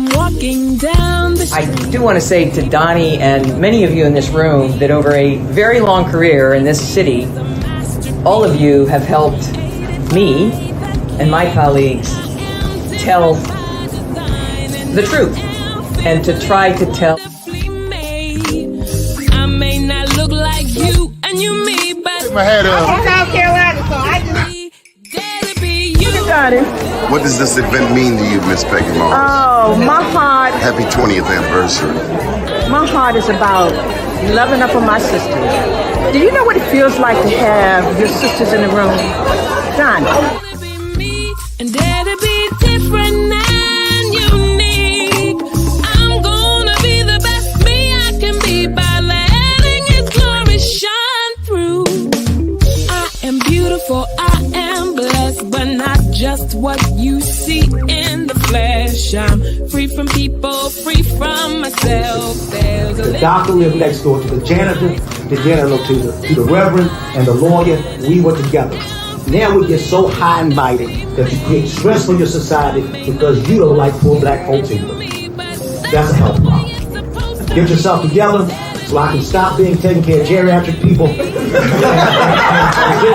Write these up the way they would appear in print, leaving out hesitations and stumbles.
I'm walking down the street. I do want to say to Doni and many of you in this room that over a very long career in this city, all of you have helped me and my colleagues tell the truth and to try to tell. I may not look like you and you me, but my head up. I'm South Carolina, so I just... What does this event mean to you, Miss Peggy Mars? Oh, my heart, Happy 20th anniversary. my heart is about loving up on my sisters. Do you know what it feels like to have your sisters in the room? Done. And dare to be different and unique. I'm gonna be the best me I can be by letting His glory shine through. I am beautiful, I am blessed, but not just what you see in the flesh. I'm free from people, free from myself. There's The doctor lived next door to the janitor to the reverend and the lawyer. We were together. Now we get so high and mighty that you create stress for your society because you don't like poor black folks either. That's a health problem. Get yourself together so I can stop being taking care of geriatric people and get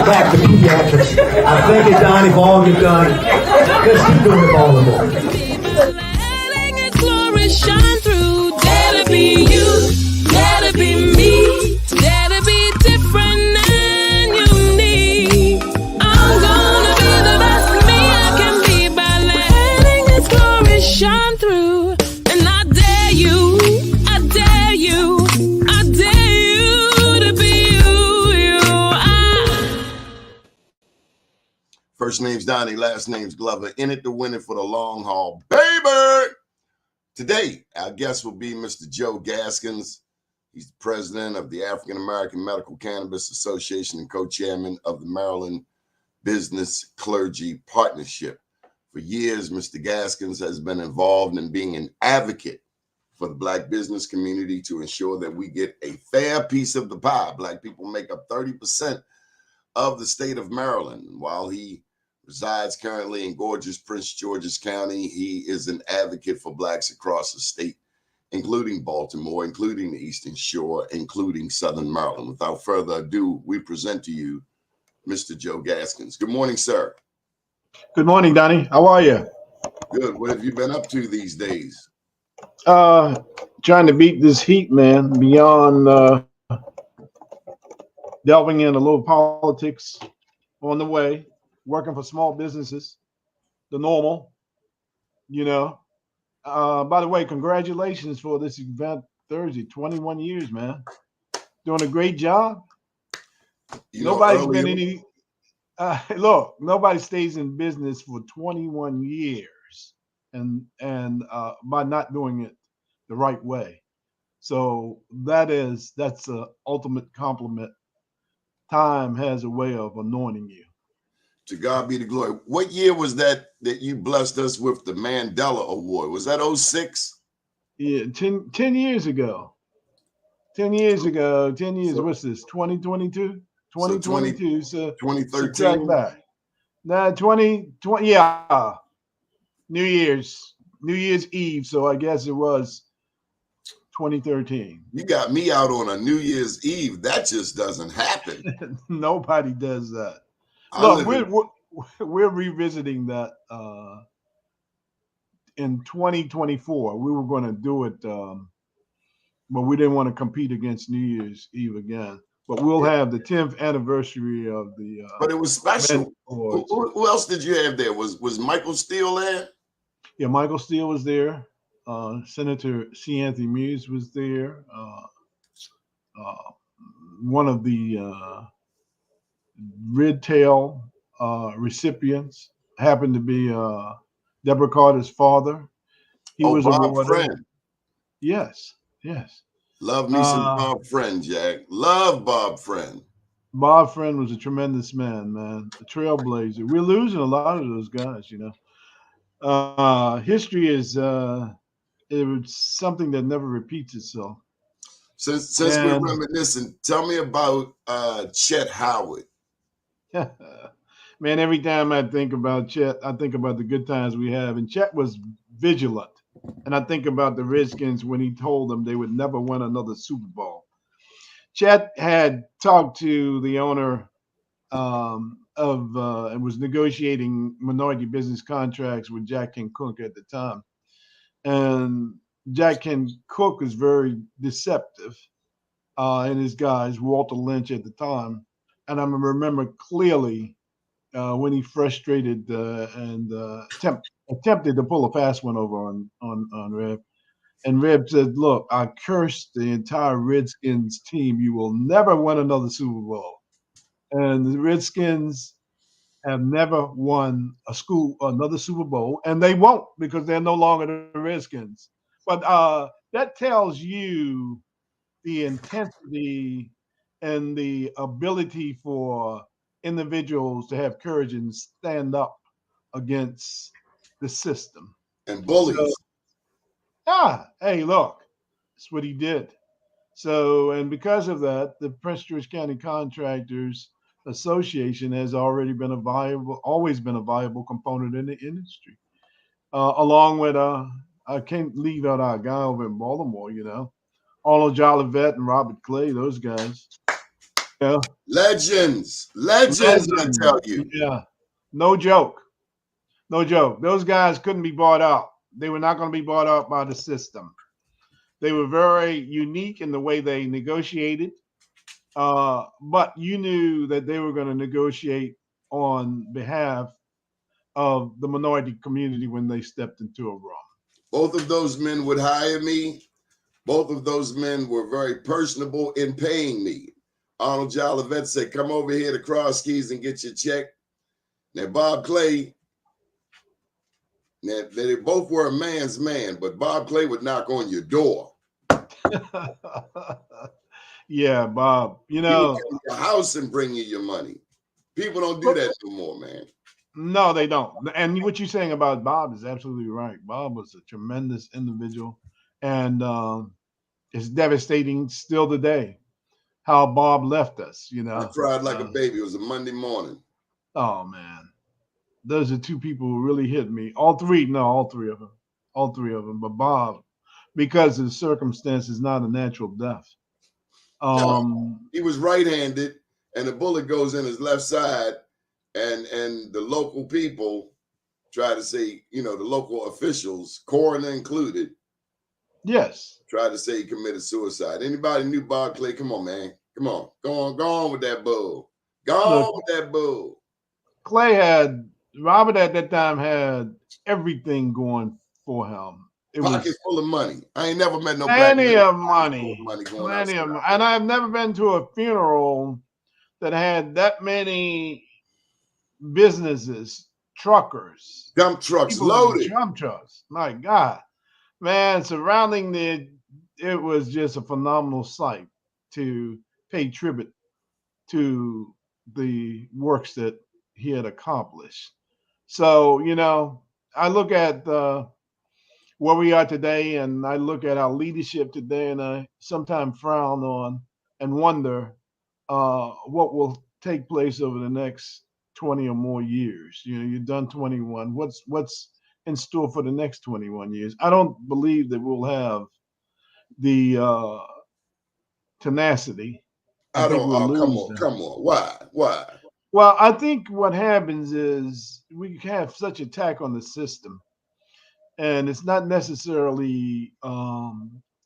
back to pediatrics. I thank you, Doni, for all you've done. Let's keep doing it all the more. letting His glory shine through. Dare to be you, dare to be me, dare to be different and unique. I'm gonna be the best me I can be by letting His glory shine through. And I dare you, I dare you, I dare you to be you. First name's Doni, last name's Glover. In it to win it for the long haul, baby. Today, our guest will be Mr. Joe Gaskins. He's the president of the African American Medical Cannabis Association and co-chairman of the Maryland Business Clergy Partnership. For years, Mr. Gaskins has been involved in being an advocate for the Black business community to ensure that we get a fair piece of the pie. Black people make up 30% of the state of Maryland. While he resides currently in gorgeous Prince George's County, he is an advocate for Blacks across the state, including Baltimore, including the Eastern Shore, including Southern Maryland. Without further ado, we present to you Mr. Joe Gaskins. Good morning, sir. Good morning, Doni. How are you? Good. What have you been up to these days? Trying to beat this heat, man, beyond delving in a little politics on the way, working for small businesses, the normal, you know. By the way, congratulations for this event Thursday, 21 years, man. Doing a great job. Nobody's been any, look, nobody stays in business for 21 years and by not doing it the right way. So that's an ultimate compliment. Time has a way of anointing you. To God be the glory. What year was that you blessed us with the Mandela Award? Was that 06? Yeah, 10 years ago. 10 years ago. 10 years. So, what's this? 2022? 2022. So 2013. Back. Nah, 2020. Yeah. New Year's Eve. So I guess it was 2013. You got me out on a New Year's Eve. That just doesn't happen. Nobody does that. Look, we're revisiting that in 2024. We were going to do it, but we didn't want to compete against New Year's Eve again. But we'll have the 10th anniversary of the. But it was special. Who else did you have there? Was Michael Steele there? Yeah, Michael Steele was there. Senator C. Anthony Mears was there. One of the Red Tail recipients happened to be Deborah Carter's father. He was Bob Friend. Yes. Love me some Bob Friend, Jack. Love Bob Friend. Bob Friend was a tremendous man, a trailblazer. We're losing a lot of those guys, you know. History is it was something that never repeats itself. Since we're reminiscing, tell me about Chet Howard. Man, every time I think about Chet, I think about the good times we have. And Chet was vigilant. And I think about the Redskins when he told them they would never win another Super Bowl. Chet had talked to the owner and was negotiating minority business contracts with Jack Ken Cook at the time. And Jack Ken Cook is very deceptive, and his guys, Walter Lynch at the time. And I remember clearly when he frustrated and attempted to pull a fast one over on Reb. And Reb said, "Look, I cursed the entire Redskins team. You will never win another Super Bowl." And the Redskins have never won another Super Bowl, and they won't because they're no longer the Redskins. But that tells you the intensity and the ability for individuals to have courage and stand up against the system. And bullies. Hey, look, that's what he did. So, and because of that, the Prince George County Contractors Association has always been a viable component in the industry. Along with, I can't leave out our guy over in Baltimore, Arnold Jolivet and Robert Clay, those guys. Yeah. Legends, I tell you. Yeah. No joke. No joke. Those guys couldn't be bought out. They were not going to be bought out by the system. They were very unique in the way they negotiated. But you knew that they were going to negotiate on behalf of the minority community when they stepped into a room. Both of those men would hire me. Both of those men were very personable in paying me. Arnold Jolivet said, "Come over here to Cross Keys and get your check." Now, Bob Clay, now, they both were a man's man, but Bob Clay would knock on your door. Yeah, Bob. He would come to your house and bring you your money. People don't do that no more, man. No, they don't. And what you're saying about Bob is absolutely right. Bob was a tremendous individual, and it's devastating still today how Bob left us. I cried like a baby. It was a Monday morning. Oh man, those are two people who really hit me. All three of them. But Bob, because of the circumstances, not a natural death. He was right-handed, and the bullet goes in his left side, and the local people try to say, the local officials, coroner included, yes, tried to say he committed suicide. Anybody knew Bob Clay? Come on, man. Come on. Go on with that bull. With that bull. Robert at that time had everything going for him. Pocket full of money. I ain't never met no plenty of money. Plenty of money. And I've never been to a funeral that had that many businesses, truckers, dump trucks loaded. Dump trucks. My God. Man, surrounding it was just a phenomenal sight to pay tribute to the works that he had accomplished. So, I look at where we are today, and I look at our leadership today, and I sometimes frown on and wonder what will take place over the next 20 or more years. You've done 21. What's in store for the next 21 years? I don't believe that we'll have the tenacity. I don't. Come on. Why? Well, I think what happens is we have such attack on the system, and it's not necessarily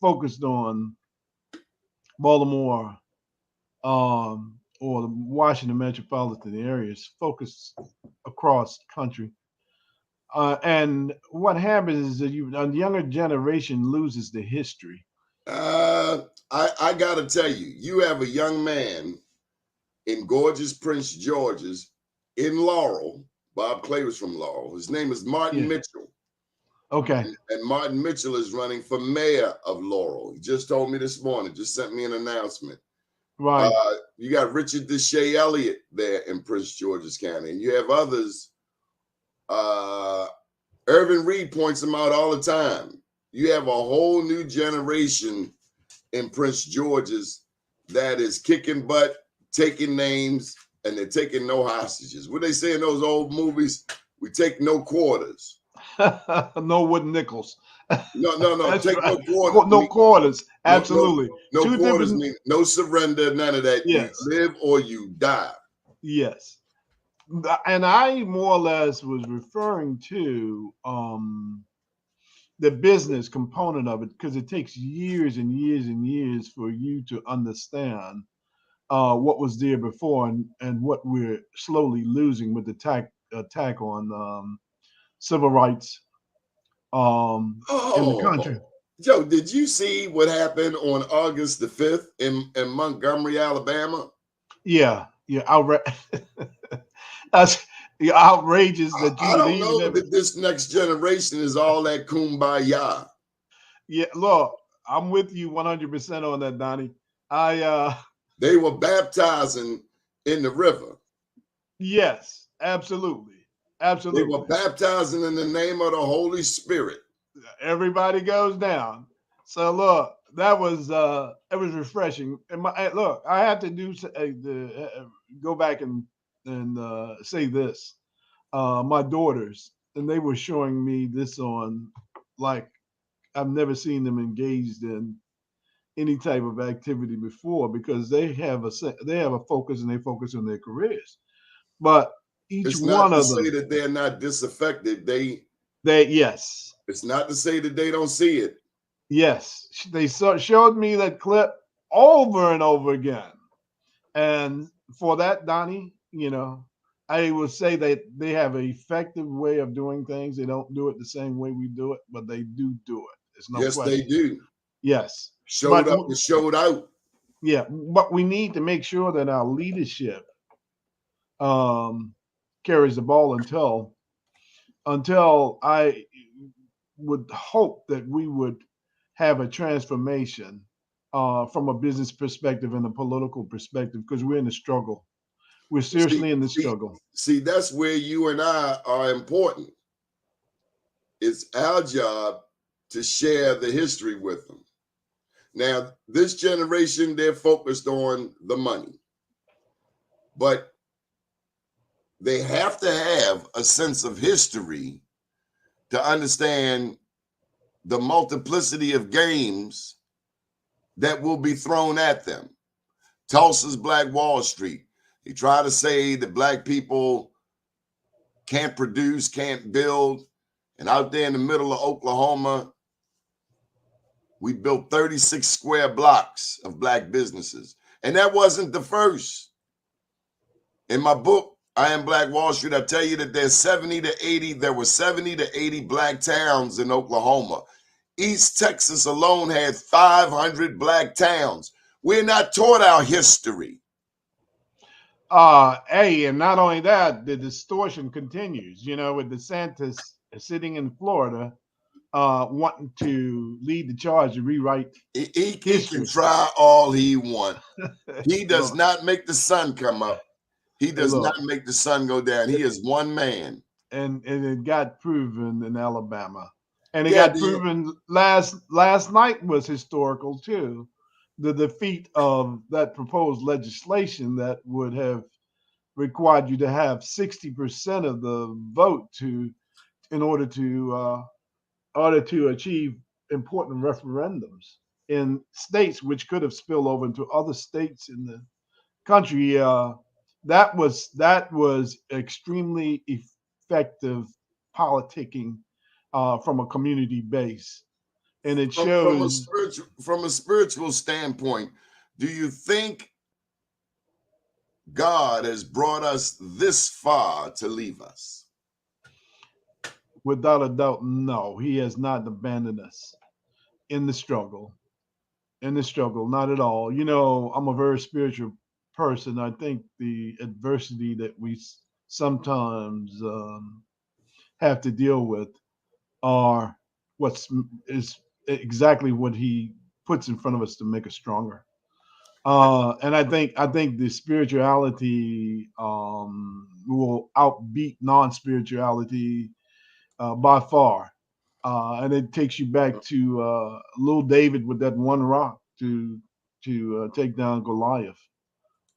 focused on Baltimore or the Washington metropolitan areas, focused across the country. And what happens is that a younger generation loses the history. I got to tell you, you have a young man in gorgeous Prince George's in Laurel. Bob Clay was from Laurel. His name is Martin Mitchell. Okay. And Martin Mitchell is running for mayor of Laurel. He just told me this morning, just sent me an announcement. Right. You got Richard Deshae Elliott there in Prince George's County. And you have others. Irvin Reed points them out all the time. You have a whole new generation in Prince George's that is kicking butt, taking names, and they're taking no hostages. What they say in those old movies, we take no quarters. No wooden nickels. No. That's Take right. no quarter. No quarters. No, Absolutely. no Two quarters different. mean no surrender, none of that. You Yes. live or you die. Yes. And I more or less was referring to the business component of it, because it takes years and years and years for you to understand what was there before, and what we're slowly losing with the attack on civil rights in the country. Joe, did you see what happened on August the 5th in Montgomery, Alabama? Yeah. That's outrageous that you I would don't even know have. that this next generation is all that kumbaya. Yeah, look, I'm with you 100% on that, Donnie. They were baptizing in the river. Yes, absolutely. They Absolutely. were baptizing in the name of the Holy Spirit. Everybody goes down. So look, that was it was refreshing. And look, I had to go back and say this. My daughters, and they were showing me this on, like, I've never seen them engaged in any type of activity before, because they have a focus, and they focus on their careers. But each It's not one to of say them, that they're not disaffected. yes, It's not to say that they don't see it. yes, they showed me that clip over and over again. And for that, Donnie, I would say that they have an effective way of doing things. They don't do it the same way we do it, but they do it. There's no Yes, they question. do. Yes. Showed up and showed out. Yeah, but we need to make sure that our leadership carries the ball until I would hope that we would have a transformation from a business perspective and a political perspective, because we're in a struggle. We're seriously in the struggle. See, that's where you and I are important. It's our job to share the history with them. Now, this generation, they're focused on the money, but they have to have a sense of history to understand the multiplicity of games that will be thrown at them. Tulsa's Black Wall Street. They try to say that Black people can't produce, can't build. And out there in the middle of Oklahoma, we built 36 square blocks of Black businesses. And that wasn't the first. In my book, I Am Black Wall Street, I tell you that there were 70 to 80 Black towns in Oklahoma. East Texas alone had 500 Black towns. We're not taught our history. And not only that, the distortion continues, with DeSantis sitting in Florida, wanting to lead the charge to rewrite He history. can try all he wants. He does not make the sun come up. He does not make the sun go down. He is one man. And it got proven in Alabama. And it got proven last night was historical too. The defeat of that proposed legislation that would have required you to have 60% of the vote in order to achieve important referendums in states, which could have spilled over into other states in the country. That was extremely effective politicking from a community base, and it shows. From a spiritual standpoint, do you think God has brought us this far to leave us? Without a doubt, no, He has not abandoned us in the struggle. Not at all. I'm a very spiritual person. I think the adversity that we sometimes have to deal with are is exactly what He puts in front of us to make us stronger. And I think the spirituality will outbeat non-spirituality by far. And it takes you back to little David with that one rock to take down Goliath.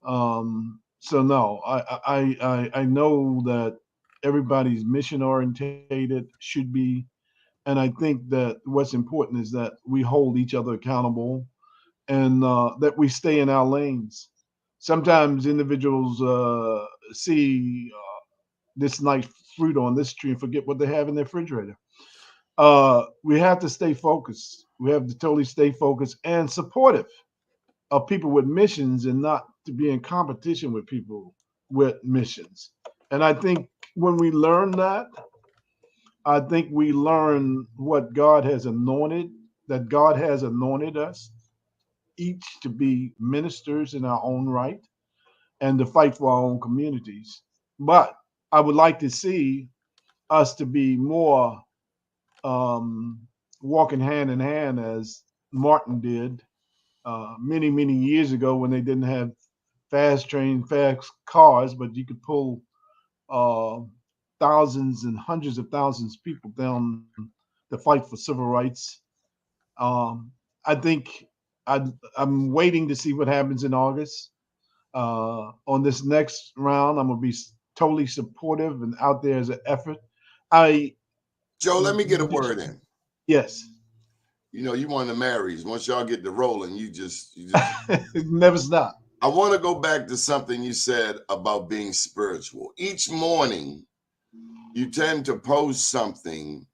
So no, I know that Everybody's mission orientated, should be. And I think that what's important is that we hold each other accountable and that we stay in our lanes. Sometimes individuals see this nice fruit on this tree and forget what they have in their refrigerator. We have to stay focused. We have to totally stay focused and supportive of people with missions and not to be in competition with people with missions. And I think when we learn that, I think we learn what God has anointed, that God has anointed us each to be ministers in our own right and to fight for our own communities. But I would like to see us to be more um, walking hand in hand as Martin did many, many years ago when they didn't have fast train, fast cars, but you could pull uh, thousands and hundreds of thousands of people down the fight for civil rights. Um, I think I'm waiting to see what happens in August. On this next round, I'm going to be totally supportive and out there as an effort. I Joe, let me get a word in. Yes. You know, you one of the marries. Once y'all get to rolling, you just never stop. I want to go back to something you said about being spiritual. Each morning, you tend to post something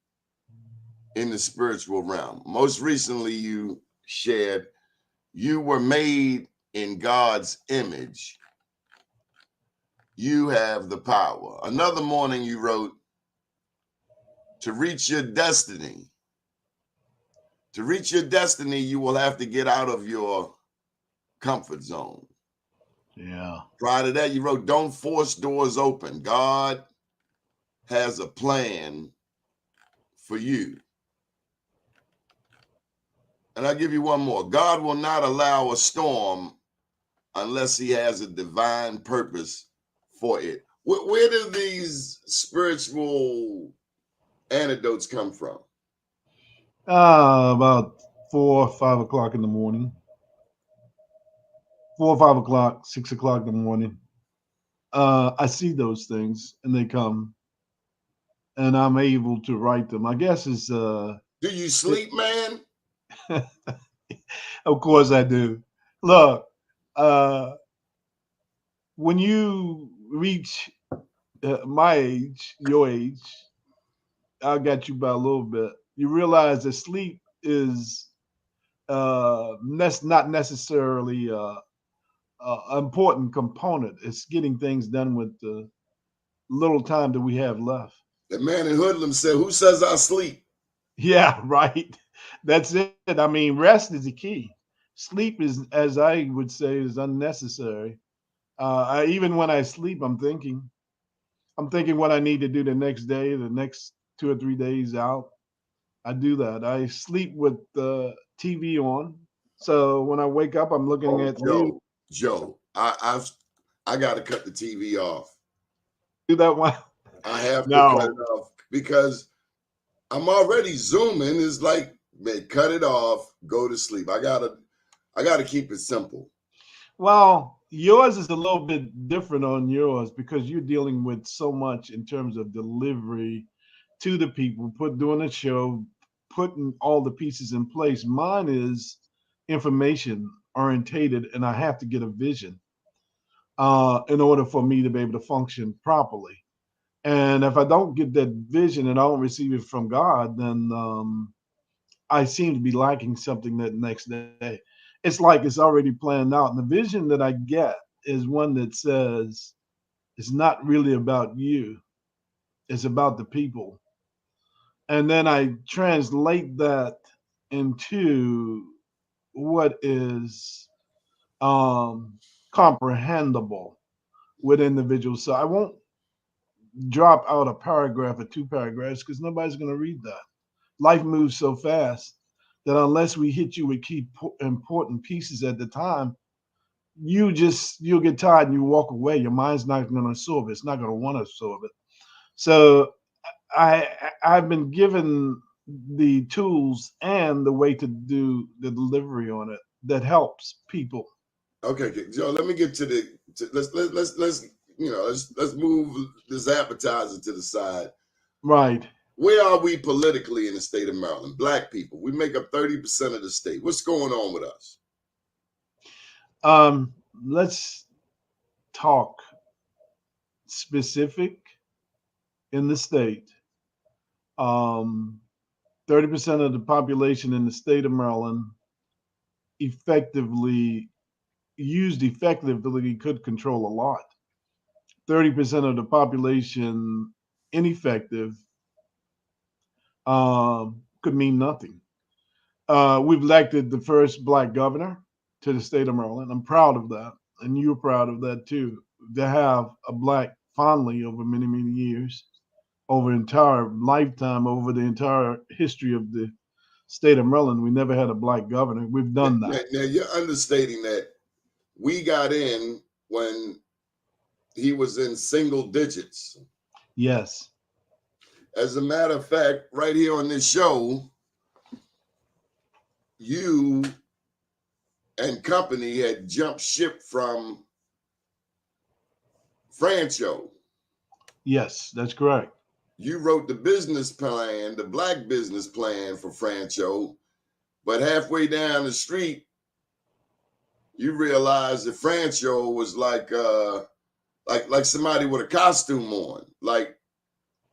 in the spiritual realm. Most recently, you shared you were made in God's image. You have the power. Another morning, you wrote, to reach your destiny. To reach your destiny, you will have to get out of your comfort zone. Yeah. Prior to that, you wrote, don't force doors open. God has a plan for you. And I'll give you one more. God will not allow a storm unless he has a divine purpose for it. Where do these spiritual antidotes come from? About 4 or 5 o'clock in the morning. 4 or 5 o'clock, 6 o'clock in the morning. I see those things and they come and I'm able to write them. I guess it's do you sleep, man? Of course I do. Look, when you reach my age, your age, I got you by a little bit. You realize that sleep is not necessarily an important component. It's getting things done with the little time that we have left. The man in Hoodlum said, who says I sleep? Yeah, right. That's it. I mean, rest is the key. Sleep is, as I would say, is unnecessary. Even when I sleep, I'm thinking. I'm thinking what I need to do the next day, the next 2 or 3 days out. I do that. I sleep with the TV on. So when I wake up, I'm looking at you. Joe, I got to cut the TV off. Do that one. I have to No. cut it off because I'm already zooming. It's like, man, cut it off, go to sleep. I gotta keep it simple. Well, yours is a little bit different on yours because you're dealing with so much in terms of delivery to the people, doing a show, putting all the pieces in place. Mine is information orientated, and I have to get a vision in order for me to be able to function properly. And if I don't get that vision and I don't receive it from God, then I seem to be lacking something that next day. It's like it's already planned out. And the vision that I get is one that says it's not really about you, it's about the people. And then I translate that into what is comprehensible with individuals. So I won't drop out a paragraph or 2 paragraphs because nobody's going to read that. Life moves so fast that unless we hit you with key important pieces at the time, you'll get tired and you walk away. Your mind's not going to absorb it. It's not going to want to absorb it. So I've been given the tools and the way to do the delivery on it that helps people. Okay, Joe. Let me get to let's let's move this appetizer to the side. Right. Where are we politically in the state of Maryland? Black people. We make up 30% of the state. What's going on with us? Let's talk specific in the state. 30% of the population in the state of Maryland effectively could control a lot. 30% of the population ineffective could mean nothing. We've elected the first Black governor to the state of Maryland. I'm proud of that, and you're proud of that too. To have a Black fondly over many, many years, over entire lifetime, over the entire history of the state of Maryland, we never had a Black governor. We've done that. Now you're understating that we got in when he was in single digits. Yes. As a matter of fact, right here on this show, you and company had jumped ship from Francho. Yes, that's correct. You wrote the business plan, the Black business plan for Francho, but halfway down the street, you realized that Francho was like somebody with a costume on, like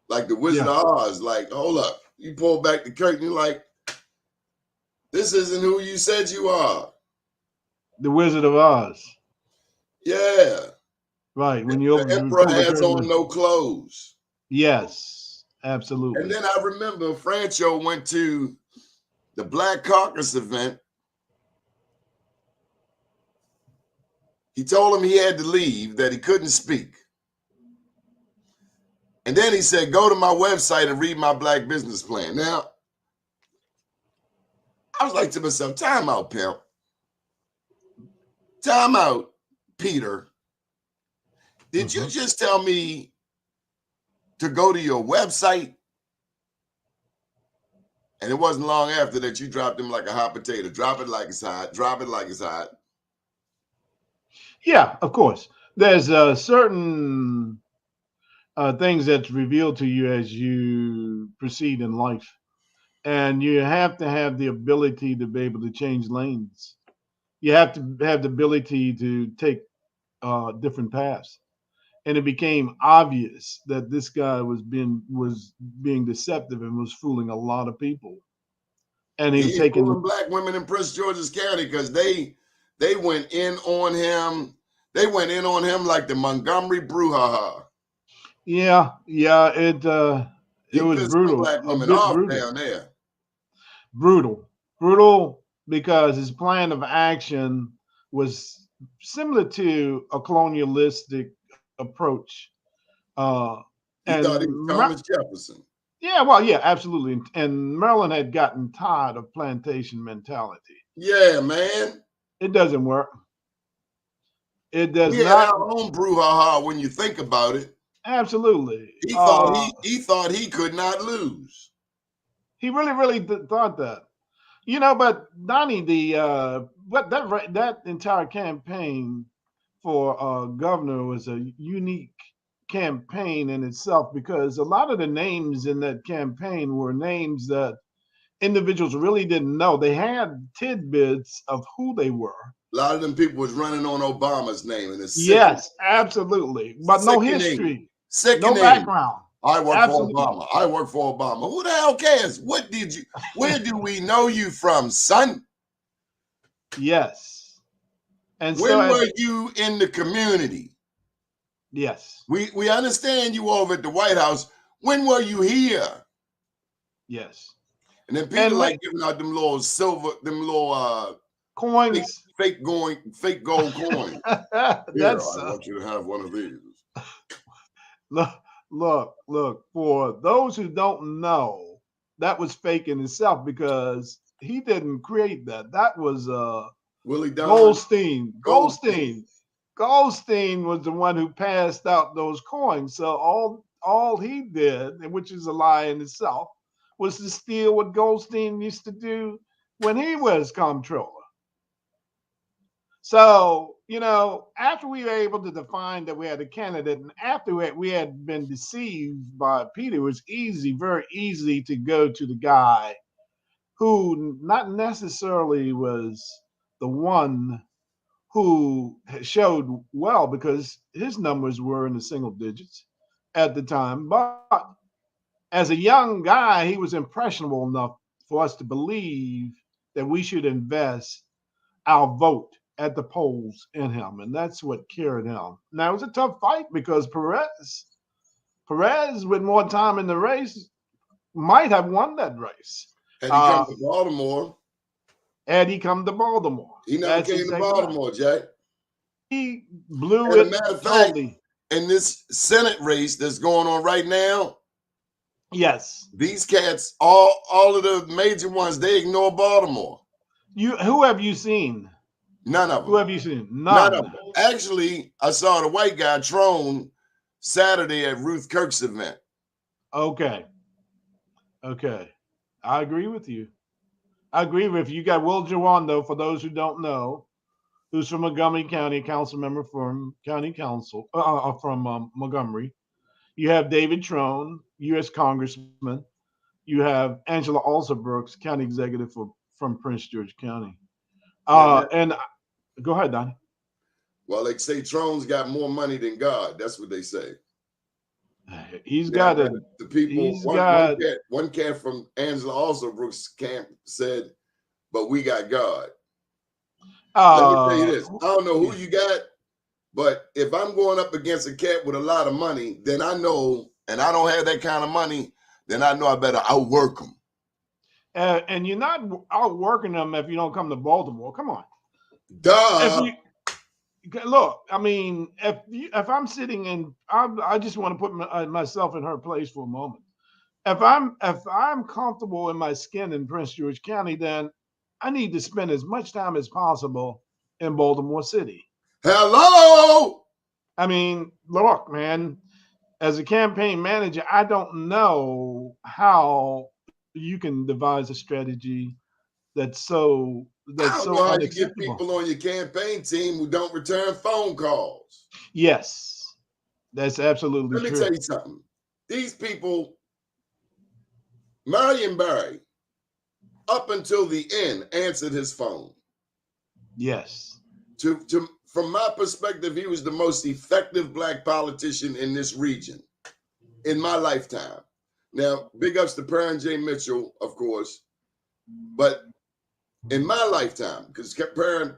the Wizard of Oz. Like, hold up, you pull back the curtain, you're like, this isn't who you said you are. The Wizard of Oz. Yeah. Right. When you the emperor has on no clothes. Yes, absolutely. And then I remember Francho went to the Black Caucus event. He told him he had to leave, that he couldn't speak. And then he said, go to my website and read my Black business plan. Now, I was like to myself, time out, pimp. Time out, Peter. Did you just tell me to go to your website? And it wasn't long after that you dropped him like a hot potato. Drop it like it's hot. Drop it like it's hot. Yeah, of course. There's certain things that's revealed to you as you proceed in life. And you have to have the ability to be able to change lanes. You have to have the ability to take different paths. And it became obvious that this guy was being deceptive and was fooling a lot of people. And he was taking Black women in Prince George's County because they went in on him. They went in on him like the Montgomery brouhaha. Yeah, it was brutal. Black women off down there. Brutal because his plan of action was similar to a colonialistic approach. He thought he was Thomas Jefferson. Yeah, well, yeah, absolutely. And Maryland had gotten tired of plantation mentality. Yeah, man. It doesn't work. It does not. Had our own brouhaha when you think about it. Absolutely. He thought he could not lose. He really thought that. But Doni, that entire campaign for governor was a unique campaign in itself because a lot of the names in that campaign were names that individuals really didn't know. They had tidbits of who they were. A lot of them people was running on Obama's name, and it's yes, absolutely, but no history, no background. I work for Obama. I work for Obama. Who the hell cares? Where do we know you from, son? Yes. And when were you in the community? Yes. We understand you over at the White House. When were you here? Yes. And then people giving out them little silver, them little coins, fake gold coins. I want you to have one of these. Look, for those who don't know, that was fake in itself because he didn't create that. That was Willie Goldstein. Goldstein was the one who passed out those coins. So all he did, which is a lie in itself, was to steal what Goldstein used to do when he was comptroller. So, after we were able to define that we had a candidate, and after we had been deceived by Peter, it was very easy to go to the guy who not necessarily was the one who showed well, because his numbers were in the single digits at the time. But as a young guy, he was impressionable enough for us to believe that we should invest our vote at the polls in him. And that's what carried him. Now, it was a tough fight because Perez, with more time in the race, might have won that race. Had he come to Baltimore. Had he come to Baltimore. He never came to Baltimore, right. Jay. He blew As it. a matter of fact, in this Senate race that's going on right now, yes, these cats, all of the major ones, they ignore Baltimore. Who have you seen? None of them. Who have you seen? None of them. Actually, I saw the white guy, Trone, Saturday at Ruth Kirk's event. Okay. I agree with you. You got Will Jawando, for those who don't know, who's from Montgomery County, a council member from County Council, from Montgomery. You have David Trone, U.S. Congressman. You have Angela Alsobrooks, County Executive from Prince George County. And go ahead, Donnie. Well, they say Trone's got more money than God. That's what they say. He's got it. The people. One cat from Angela Alsobrooks camp said, "But we got God." Let me tell you this: I don't know who you got, but if I'm going up against a cat with a lot of money, then I know, and I don't have that kind of money, then I know I better outwork him. And you're not outworking them if you don't come to Baltimore. Come on. Duh. Look, I mean, if I'm sitting in, I just want to put myself in her place for a moment. If I'm comfortable in my skin in Prince George County, then I need to spend as much time as possible in Baltimore City. Hello. I mean, look, man, as a campaign manager, I don't know how you can devise a strategy that's so how you get people on your campaign team who don't return phone calls. Yes, that's absolutely true. Let me tell you something. These people, Marion Barry, up until the end, answered his phone. Yes. From my perspective, he was the most effective black politician in this region in my lifetime. Now, big ups to Perrin J. Mitchell, of course, but in my lifetime, because Perrin,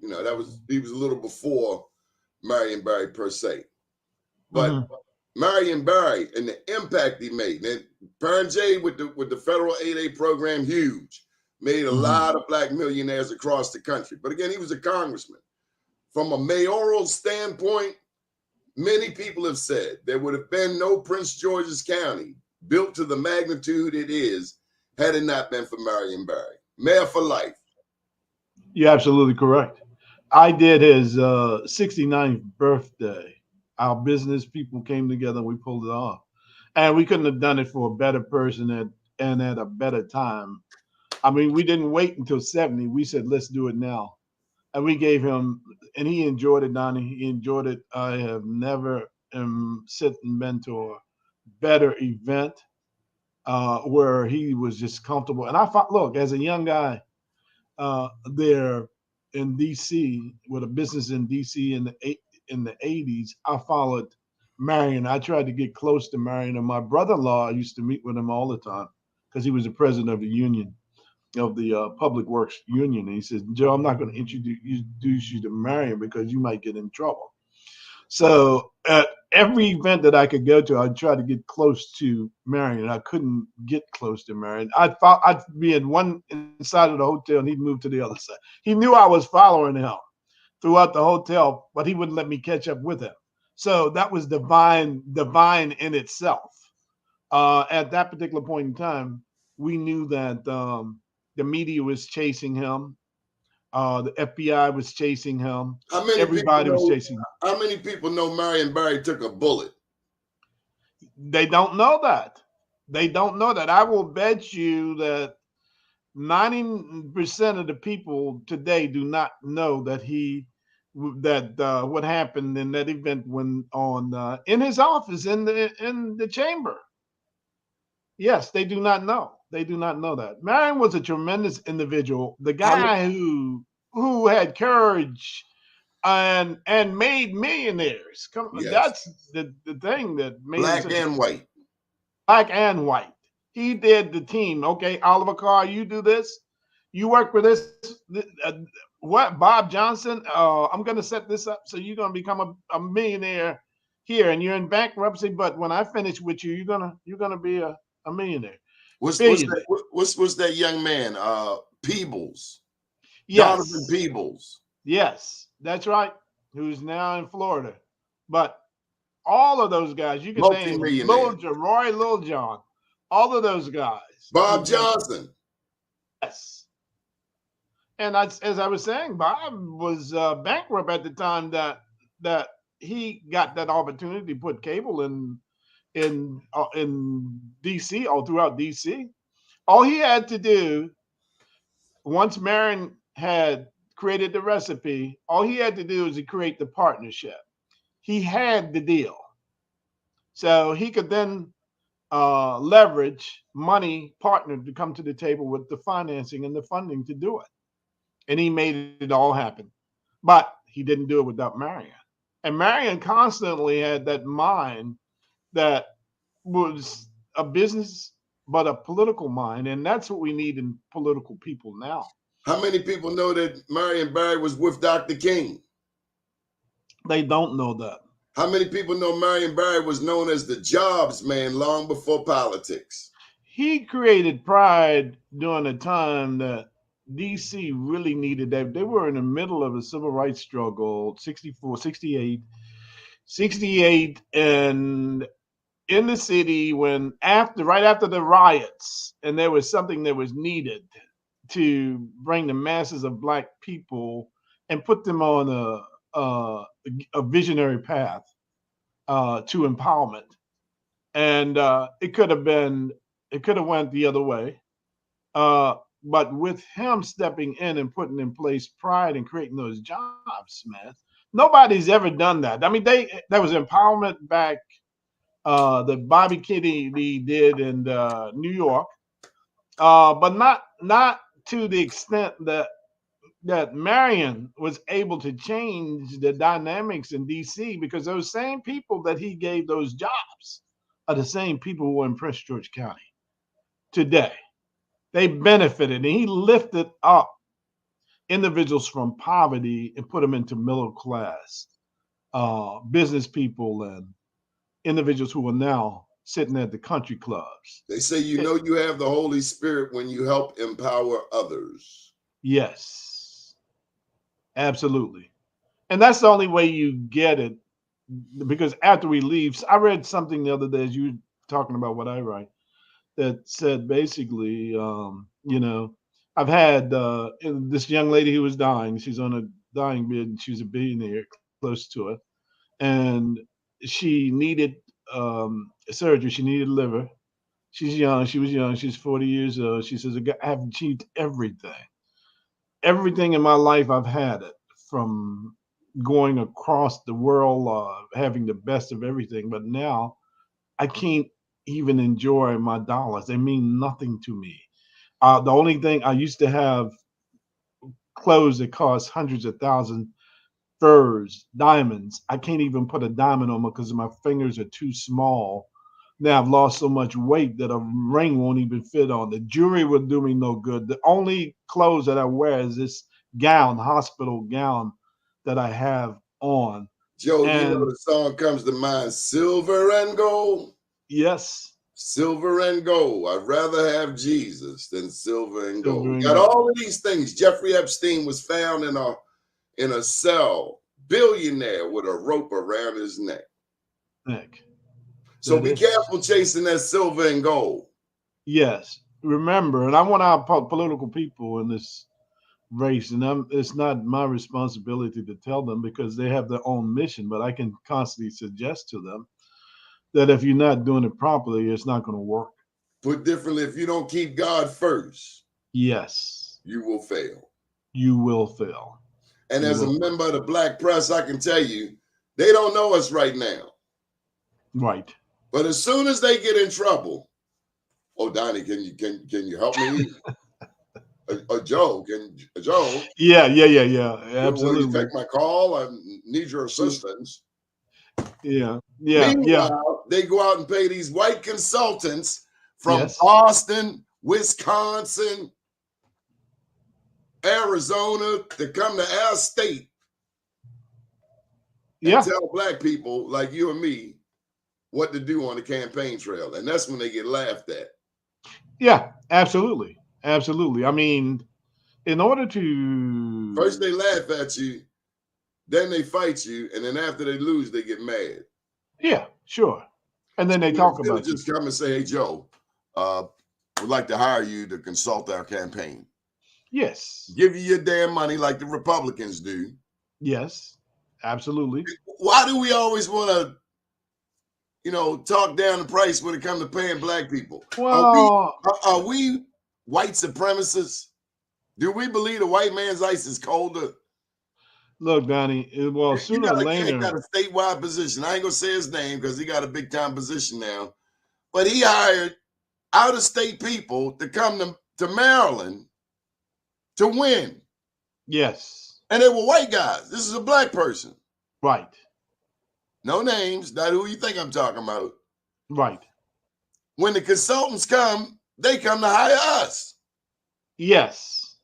he was a little before Marion Barry per se, but Marion Barry and the impact he made. And Perrin J. with the federal 8A program, huge, made a lot of black millionaires across the country. But again, he was a congressman. From a mayoral standpoint, many people have said there would have been no Prince George's County built to the magnitude it is had it not been for Marion Barry. Mayor for life. You're absolutely correct. I did his 69th birthday. Our business people came together and we pulled it off. And we couldn't have done it for a better person and at a better time. I mean, we didn't wait until 70. We said, let's do it now. And we gave him, and he enjoyed it, Donnie. He enjoyed it. I have never sit and been to a better event where he was just comfortable. And I thought, look, as a young guy there in D.C. with a business in D.C. in the 80s, I followed Marion. I tried to get close to Marion, and my brother-in-law, I used to meet with him all the time because he was the president of the union, of the Public Works Union. And he says, Joe, I'm not going to introduce you to Marion because you might get in trouble. So at every event that I could go to, I'd try to get close to Marion. I couldn't get close to Marion. I'd be in one side of the hotel and he'd move to the other side. He knew I was following him throughout the hotel, but he wouldn't let me catch up with him. So that was divine in itself. At that particular point in time, we knew that the media was chasing him. The FBI was chasing him. Everybody was chasing him. How many people know Marion Barry took a bullet? They don't know that. I will bet you that 90% of the people today do not know that he what happened in that event when on in his office in the chamber. Yes, they do not know. They do not know that. Marion was a tremendous individual. The How many, guy who had courage and made millionaires. Come, yes, that's the thing that made him black such a and white. black and white. He did the team. Okay, Oliver Carr, you do this. You work with this. What Bob Johnson? I'm going to set this up so you're going to become a millionaire here, and you're in bankruptcy. But when I finish with you, you're gonna be a millionaire. What's Billionaire. what's that young man? Peebles, Donovan Yes, Peebles. yes, that's right. Who's now in Florida? But all of those guys, you can name Multi-millionaire. Roy Littlejohn, all of those guys. Bob Johnson. Yes. And as I was saying, Bob was bankrupt at the time that he got that opportunity to put cable in DC, all throughout DC. All he had to do, once Marion had created the recipe, all he had to do was to create the partnership. He had the deal. So he could then leverage money partner to come to the table with the financing and the funding to do it. And he made it all happen. But he didn't do it without Marion. And Marion constantly had that mind that was a business, but a political mind. And that's what we need in political people now. How many people know that Marion Barry was with Dr. King? They don't know that. How many people know Marion Barry was known as the jobs man long before politics? He created pride during a time that DC really needed that. They were in the middle of a civil rights struggle, 64, 68, and in the city when right after the riots, and there was something that was needed to bring the masses of Black people and put them on a visionary path to empowerment. And it could have went the other way. But with him stepping in and putting in place pride and creating those jobs, man, nobody's ever done that. I mean, there was empowerment back that Bobby Kennedy did in New York, but not to the extent that Marion was able to change the dynamics in DC, because those same people that he gave those jobs are the same people who are in Prince George County today. They benefited, and he lifted up individuals from poverty and put them into middle class business people and individuals who are now sitting at the country clubs. They say you have the Holy Spirit when you help empower others. Yes, absolutely. And that's the only way you get it, because after we leave, I read something the other day as you were talking about what I write, that said basically, I've had this young lady who was dying. She's on a dying bed, and she's a billionaire, close to it. And she needed surgery. She needed liver. She's young. She was young. She's 40 years old. She says, I have achieved everything. Everything in my life, I've had it, from going across the world, having the best of everything. But now I can't even enjoy my dollars. They mean nothing to me. The only thing, I used to have clothes that cost hundreds of thousands, furs, diamonds. I can't even put a diamond on them because my fingers are too small. Now I've lost so much weight that a ring won't even fit on. The jewelry will do me no good. The only clothes that I wear is this gown, hospital gown that I have on. Joe, the song comes to mind, Silver and Gold. Yes. Silver and gold. I'd rather have Jesus than silver and gold. Got all of these things. Jeffrey Epstein was found in a cell, billionaire with a rope around his neck. So be careful chasing that silver and gold. Yes. Remember, and I want our political people in this race, and it's not my responsibility to tell them because they have their own mission, but I can constantly suggest to them that if you're not doing it properly, it's not going to work. Put differently, if you don't keep God first, yes, you will fail. You will fail. And You as a will. member of the black press, I can tell you, they don't know us right now. Right. But as soon as they get in trouble, oh, Donnie, can you help me? Joe, Joe, Yeah. will you take Absolutely. my call? I need your assistance. Yeah. Meanwhile, they go out and pay these white consultants from Yes. Boston, Wisconsin, Arizona to come to our state and Yeah. tell black people like you and me what to do on the campaign trail. And that's when they get laughed at. Yeah. Absolutely. Absolutely. I mean, in order to First they laugh at you, then they fight you, and then after they lose, they get mad. Yeah, sure. And then they talk about you. Just come and say, hey, Joe, would like to hire you to consult our campaign. Yes. Give you your damn money like the Republicans do. Yes. Absolutely. Why do we always want to, talk down the price when it comes to paying black people? Well, Are we white supremacists? Do we believe the white man's ice is colder? look, Donnie, well, You sooner got or a cat got later, a statewide position. I ain't gonna say his name because he got a big time position now. But he hired out of state people to come to Maryland to win. yes. And they were white guys. This is a black person. Right. No names, not who you think I'm talking about. Right. When the consultants come, they come to hire us. Yes.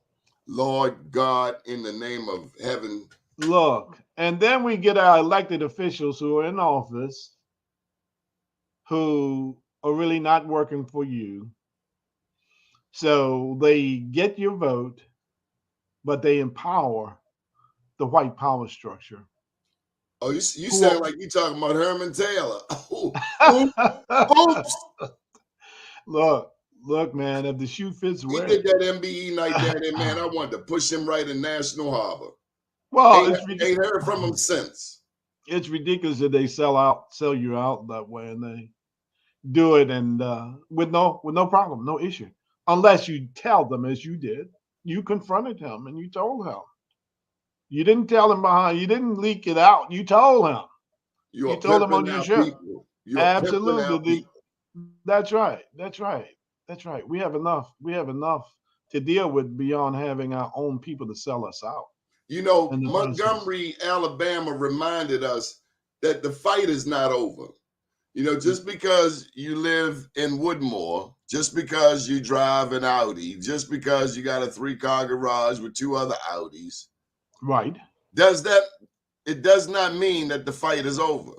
Lord God, in the name of heaven. Look, and then we get our elected officials who are in office who are really not working for you. So they get your vote, but they empower the white power structure. Oh, you sound like you talking about Herman Taylor. Oops. Look, man, if the shoe fits, He wear did it. that MBE night down there, man. I wanted to push him right in National Harbor. Well, Ain't heard from him since. It's ridiculous that they sell you out that way, and they do it and with no problem, no issue, unless you tell them as you did. You confronted him and you told him. You didn't tell him behind. You didn't leak it out. You told him. You told him on your show. Absolutely. That's right. We have enough. To deal with beyond having our own people to sell us out. Montgomery, Alabama reminded us that the fight is not over. Just because you live in Woodmore, just because you drive an Audi, just because you got a 3-car garage with 2 other Audis, right? It does not mean that the fight is over.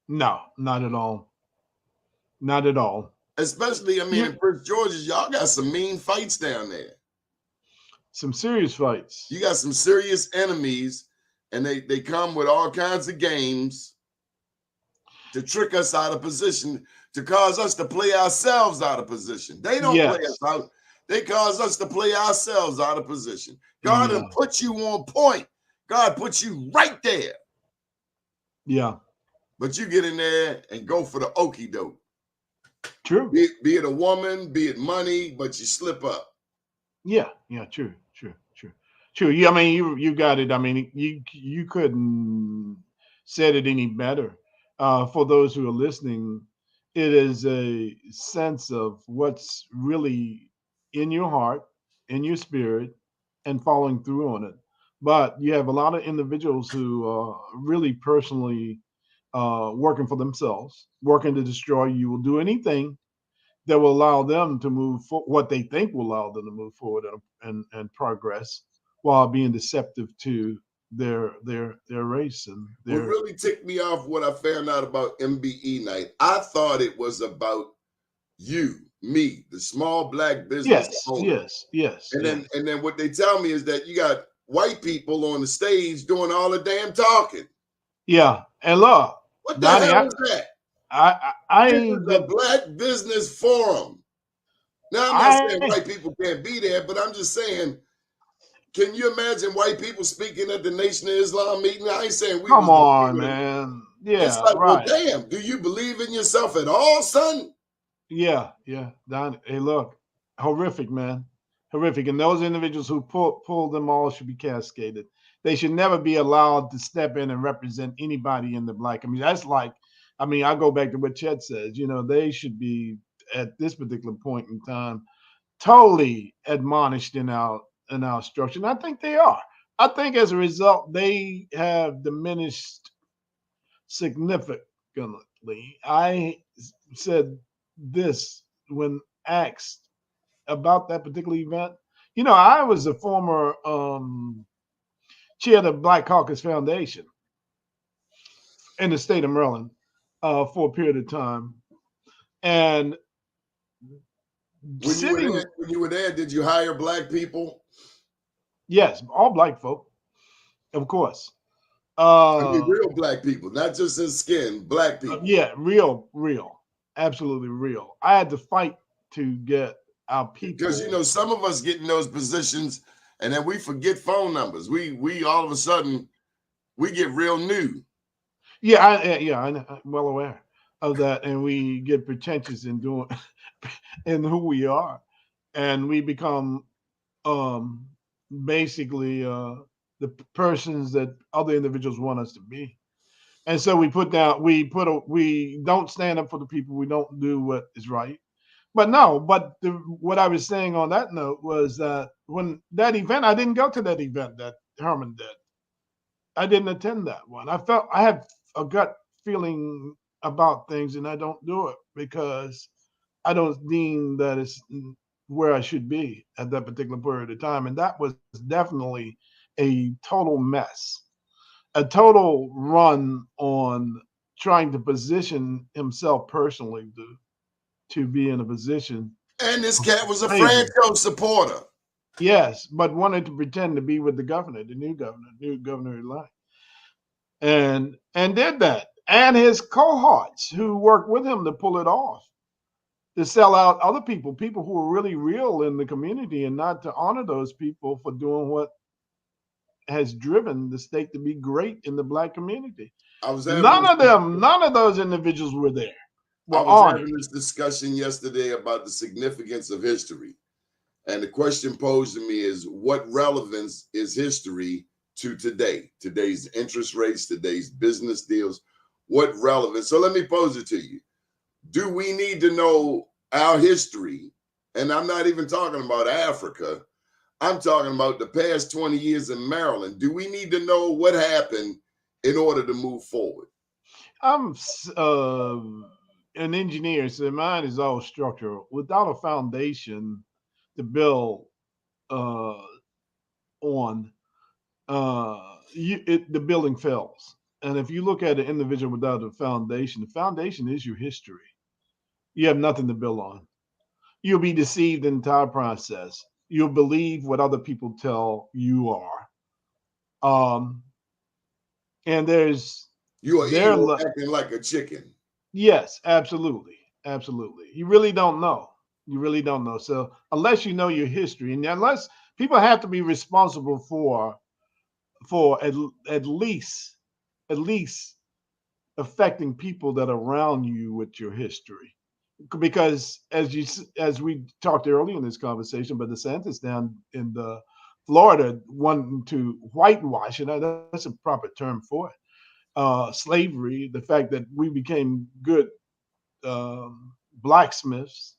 No, not at all. Not at all. Especially, in Prince George's, y'all got some mean fights down there. Some serious fights. You got some serious enemies, and they come with all kinds of games to trick us out of position, to cause us to play ourselves out of position. They don't play us out. They cause us to play ourselves out of position. God will put you on point. God puts you right there. Yeah. But you get in there and go for the okie doke. True. Be it a woman, be it money, but you slip up. Yeah. True. Yeah, you got it. You couldn't said it any better. For those who are listening, it is a sense of what's really in your heart, in your spirit, and following through on it. But you have a lot of individuals who are really personally working for themselves, working to destroy you, will do anything that will allow them to move what they think will allow them to move forward and progress, while being deceptive to their race and their. What really ticked me off what I found out about MBE night, I thought it was about you, me, the small black business owner. Yes. And then what they tell me is that you got white people on the stage doing all the damn talking. Yeah, and look, what the hell is that? This is a black business forum. Now, I'm not saying white people can't be there, but I'm just saying, can you imagine white people speaking at the Nation of Islam meeting? I ain't saying we. Come on, man. Yeah, it's like, right. Well, damn, do you believe in yourself at all, son? Yeah, Don. Hey, look, horrific, man. horrific. And those individuals who pulled them all should be cascaded. They should never be allowed to step in and represent anybody in the black community. That's like, I mean, I go back to what Chet says. You know, they should be at this particular point in time totally admonished in our structure. And I think they are. I think as a result, they have diminished significantly. I said this when asked about that particular event. You know, I was a former chair of the Black Caucus Foundation in the state of Maryland for a period of time. And when you were there, did you hire black people? Yes, all black folk, of course. I mean, real black people, not just in skin, black people. Yeah, real, absolutely real. I had to fight to get our people. Because, you know, some of us get in those positions and then we forget phone numbers. We all of a sudden, we get real new. Yeah, I'm well aware of that. And we get pretentious in doing in who we are. And we become basically the persons that other individuals want us to be. And so we don't stand up for the people. We don't do what is right. But what I was saying on that note was that when that event, I didn't go to that event that Herman did. I didn't attend that one. I have a gut feeling about things and I don't do it because I don't deem that it's where I should be at that particular period of time. And that was definitely a total mess, a total run on trying to position himself personally to be in a position. And this cat was a Franco supporter. Yes, but wanted to pretend to be with the governor, the new governor-elect. And did that. And his cohorts who worked with him to pull it off, to sell out other people who were really real in the community, and not to honor those people for doing what has driven the state to be great in the black community. None of those individuals were there. I was having this discussion yesterday about the significance of history. And the question posed to me is, what relevance is history to today? Today's interest rates, today's business deals, what relevance? So let me pose it to you. Do we need to know our history? And I'm not even talking about Africa. I'm talking about the past 20 years in Maryland. Do we need to know what happened in order to move forward? I'm an engineer, so mine is all structural. Without a foundation to build on, the building fails. And if you look at an individual without a foundation, the foundation is your history. You have nothing to build on. You'll be deceived in the entire process. You'll believe what other people tell you are. And you are acting like a chicken. Yes, absolutely. Absolutely. You really don't know. So unless you know your history, and unless people have to be responsible for at least affecting people that are around you with your history. Because as we talked earlier in this conversation, but DeSantis down in Florida wanting to whitewash, and that's a proper term for it, slavery, the fact that we became good blacksmiths,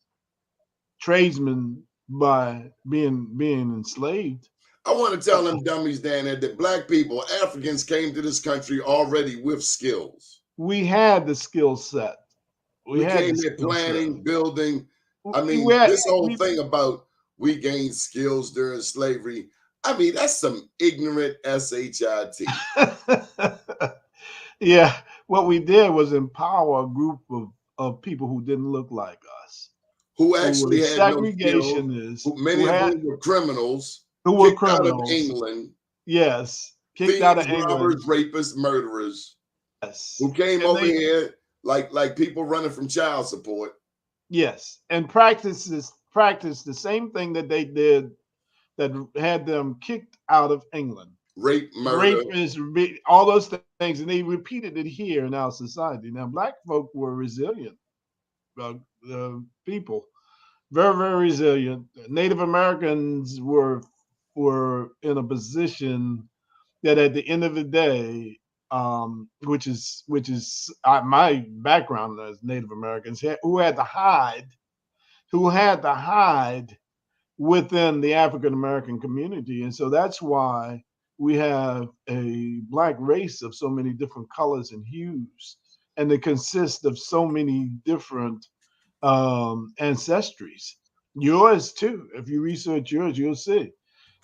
tradesmen by being enslaved. I want to tell them dummies down there that black people, Africans, came to this country already with skills. We had the skill set. We came here planning, building. I mean, this whole thing about we gained skills during slavery, I mean, that's some ignorant shit. Yeah, what we did was empower a group of people who didn't look like us. Who actually had segregationists. No skills, many of whom were criminals. Who were criminals. Out of England. Yes. Kicked out of England. Robbers, rapists, murderers. Yes. Who came over here like people running from child support. Yes. And practice the same thing that they did that had them kicked out of England. Rape, murder. All those things. And they repeated it here in our society. Now, black folk were resilient people. very, very resilient. Native Americans were in a position that at the end of the day, which is my background as Native Americans, who had to hide within the African American community, and so that's why we have a black race of so many different colors and hues, and they consist of so many different ancestries. Yours too. If you research yours, you'll see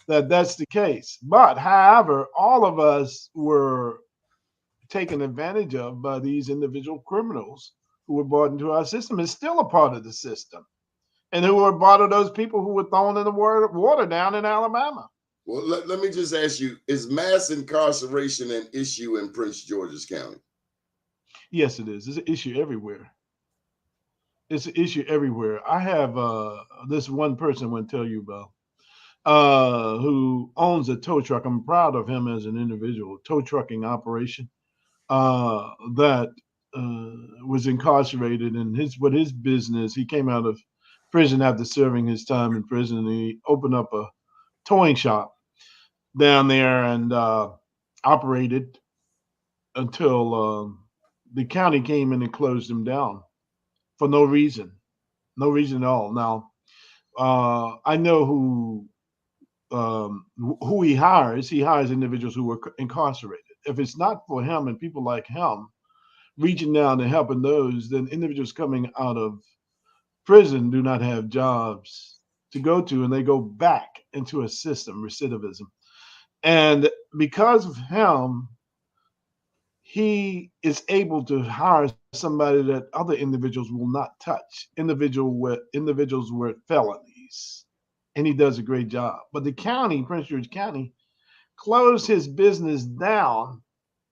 that that's the case. But however, all of us were taken advantage of by these individual criminals who were brought into our system. It's still a part of the system, and who were part of those people who were thrown in the water down in Alabama. Well, let me just ask you, is mass incarceration an issue in Prince George's County? Yes, it is. It's an issue everywhere. It's an issue everywhere. I have this one person I want to tell you about who owns a tow truck. I'm proud of him as an individual, tow trucking operation that was incarcerated. And his business, he came out of prison after serving his time in prison. And he opened up a towing shop down there and operated until the county came in and closed him down for no reason at all. Now, I know who he hires. He hires individuals who were incarcerated. If it's not for him and people like him reaching down and helping those, then individuals coming out of prison do not have jobs to go to, and they go back into a system, recidivism. And because of him, he is able to hire somebody that other individuals will not touch, individuals with felonies. And he does a great job. But the county, Prince George County, closed his business down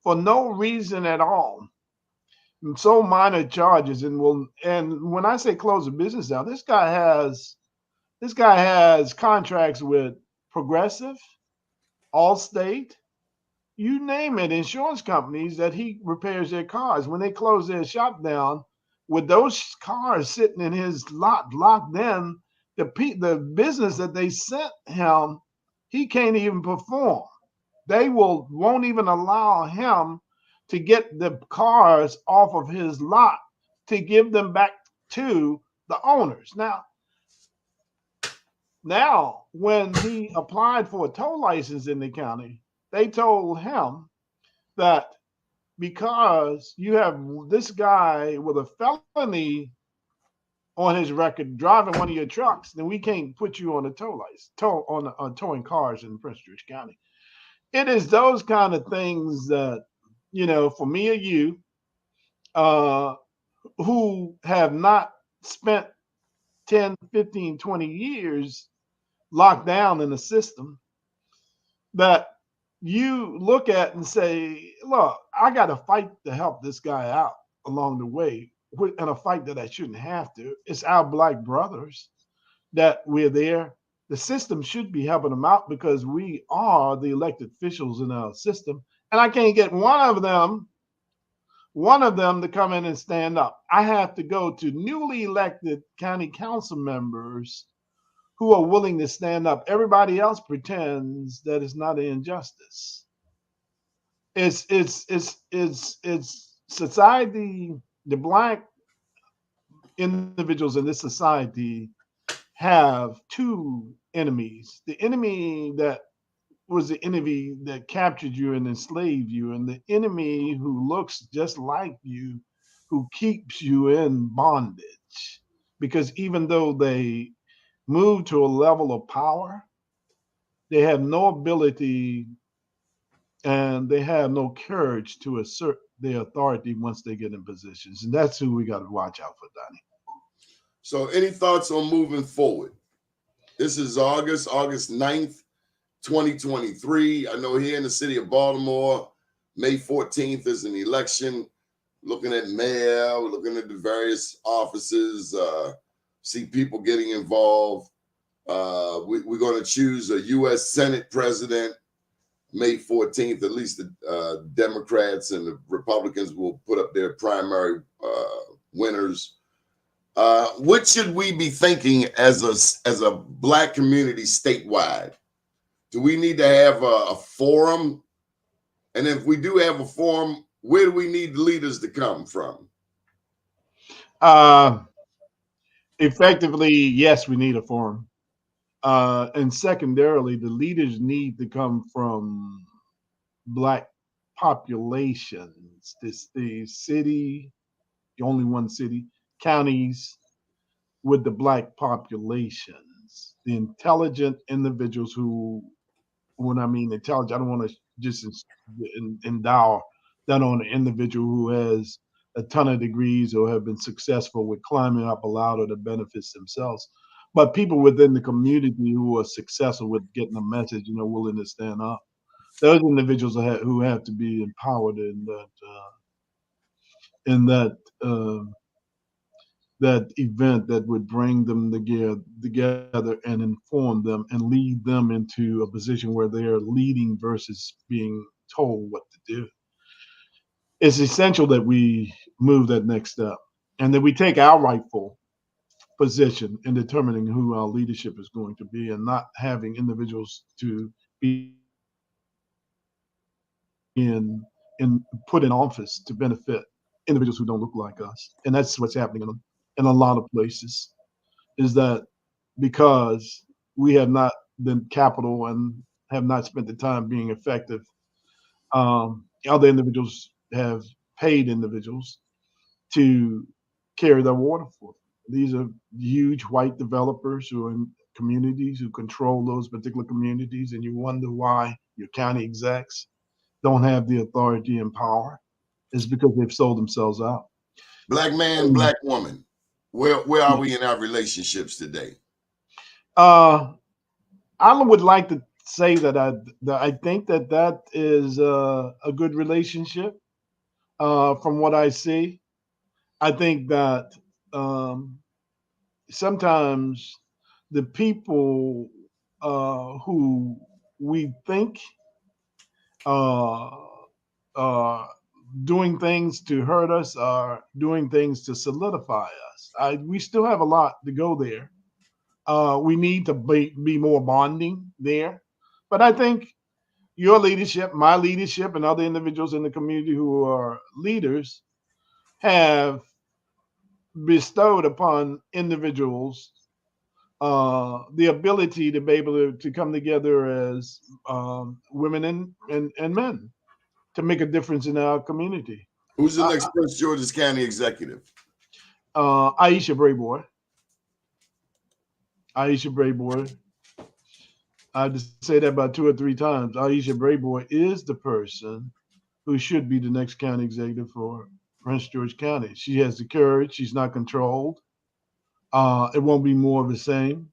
for no reason at all. And so minor charges, and when I say close the business down, this guy has contracts with Progressive, Allstate, you name it, insurance companies that he repairs their cars. When they close their shop down, with those cars sitting in his lot locked in, the business that they sent him, he can't even perform. They won't even allow him to get the cars off of his lot to give them back to the owners. Now, when he applied for a tow license in the county, they told him that because you have this guy with a felony on his record driving one of your trucks, then we can't put you on a tow license, on towing cars in Prince George County. It is those kind of things that, for me or you, who have not spent 10, 15, 20 years locked down in the system, that you look at and say, look, I got to fight to help this guy out along the way, in a fight that I shouldn't have to. It's our black brothers that we're there. The system should be helping them out because we are the elected officials in our system. And I can't get one of them to come in and stand up. I have to go to newly elected county council members who are willing to stand up. Everybody else pretends that it's not an injustice. It's society. The black individuals in this society have two enemies. The enemy that was the enemy that captured you and enslaved you, and the enemy who looks just like you, who keeps you in bondage. Because even though they move to a level of power, they have no ability and they have no courage to assert their authority once they get in positions. And that's who we got to watch out for, Donnie. So any thoughts on moving forward? This is August 9th, 2023. I know here in the city of Baltimore, May 14th is an election. Looking at mayor, looking at the various offices, see people getting involved. We're going to choose a U.S. Senate president May 14th. At least the Democrats and the Republicans will put up their primary winners. What should we be thinking as a Black community statewide? Do we need to have a forum? And if we do have a forum, where do we need leaders to come from? Effectively, yes, we need a forum. And secondarily, the leaders need to come from Black populations. The city, the only one city, counties with the Black populations, the intelligent individuals who, when I mean intelligent, I don't want to just endow that on an individual who has a ton of degrees or have been successful with climbing up a ladder that benefits themselves. But people within the community who are successful with getting a message, willing to stand up. Those individuals who have to be empowered in that event that would bring them together and inform them and lead them into a position where they are leading versus being told what to do. It's essential that we move that next step and that we take our rightful position in determining who our leadership is going to be and not having individuals to be in put in office to benefit individuals who don't look like us. And that's what's happening in a lot of places, is that because we have not been capital and have not spent the time being effective, other individuals have paid individuals to carry their water for them. These are huge white developers who are in communities who control those particular communities, and you wonder why your county execs don't have the authority and power. It's because they've sold themselves out. Black man, Black woman, where are we in our relationships today? I would like to say that I think that is a good relationship. From what I see, I think that sometimes the people who we think doing things to hurt us are doing things to solidify us. We still have a lot to go there. We need to be more bonding there. But I think your leadership, my leadership, and other individuals in the community who are leaders have bestowed upon individuals the ability to be able to come together as women and men to make a difference in our community. Who's the next Prince George's County executive? Aisha Brayboy. Aisha Brayboy. I have to say that about 2 or 3 times. Aisha Brayboy is the person who should be the next county executive for Prince George County. She has the courage. She's not controlled. It won't be more of the same.